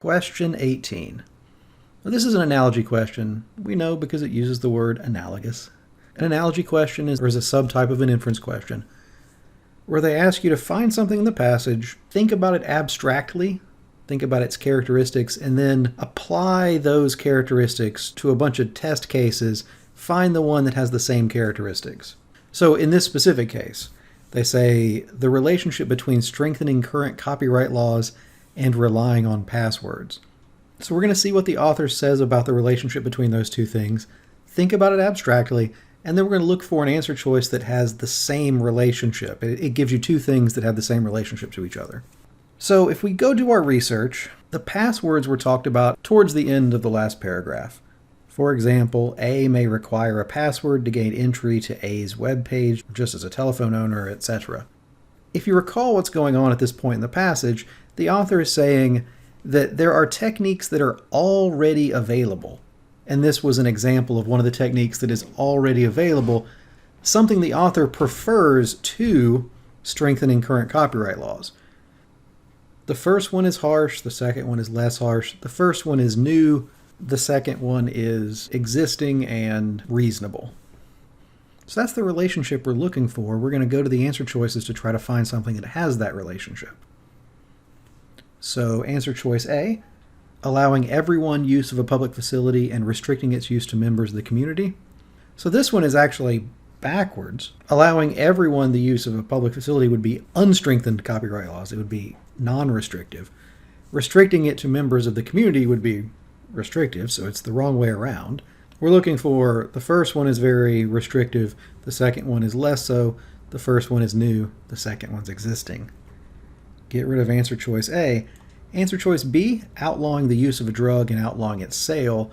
Question 18. Now, this is an analogy question. We know because it uses the word analogous. An analogy question is a subtype of an inference question where they ask you to find something in the passage, think about it abstractly, think about its characteristics, and then apply those characteristics to a bunch of test cases, find the one that has the same characteristics. So in this specific case, they say the relationship between strengthening current copyright laws and relying on passwords. So we're going to see what the author says about the relationship between those two things, think about it abstractly, and then we're going to look for an answer choice that has the same relationship. It gives you two things that have the same relationship to each other. So if we go do our research, the passwords were talked about towards the end of the last paragraph. For example, A may require a password to gain entry to A's webpage, just as a telephone owner, etc. If you recall what's going on at this point in the passage, the author is saying that there are techniques that are already available. And this was an example of one of the techniques that is already available, something the author prefers to strengthening current copyright laws. The first one is harsh, the second one is less harsh. The first one is new, the second one is existing and reasonable. So that's the relationship we're looking for. We're going to go to the answer choices to try to find something that has that relationship. So answer choice A, allowing everyone use of a public facility and restricting its use to members of the community. So this one is actually backwards. Allowing everyone the use of a public facility would be unstrengthened copyright laws. It would be non-restrictive. Restricting it to members of the community would be restrictive, so it's the wrong way around. We're looking for the first one is very restrictive, the second one is less so, the first one is new, the second one's existing. Get rid of answer choice A. Answer choice B, outlawing the use of a drug and outlawing its sale.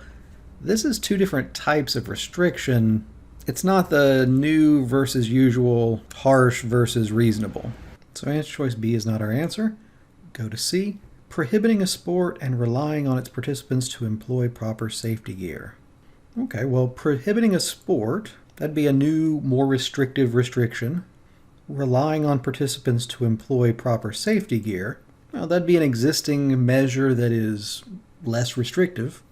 This is two different types of restriction. It's not the new versus usual, harsh versus reasonable. So answer choice B is not our answer. Go to C, prohibiting a sport and relying on its participants to employ proper safety gear. Okay, well, prohibiting a sport, that'd be a new, more restrictive restriction. Relying on participants to employ proper safety gear, well, that'd be an existing measure that is less restrictive.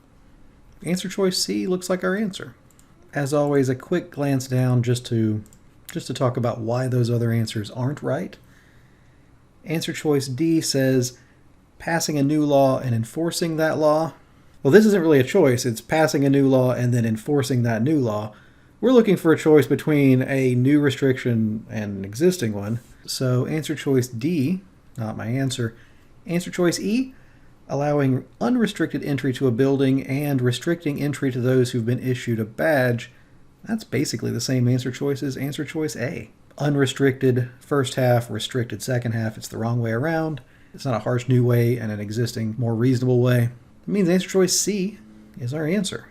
Answer choice C looks like our answer. As always, a quick glance down just to talk about why those other answers aren't right. Answer choice D says passing a new law and enforcing that law. Well, this isn't really a choice. It's passing a new law and then enforcing that new law. We're looking for a choice between a new restriction and an existing one. So answer choice D, not my answer. Answer choice E, allowing unrestricted entry to a building and restricting entry to those who've been issued a badge. That's basically the same answer choice as answer choice A. Unrestricted first half, restricted second half. It's the wrong way around. It's not a harsh new way and an existing, more reasonable way. It means answer choice C is our answer.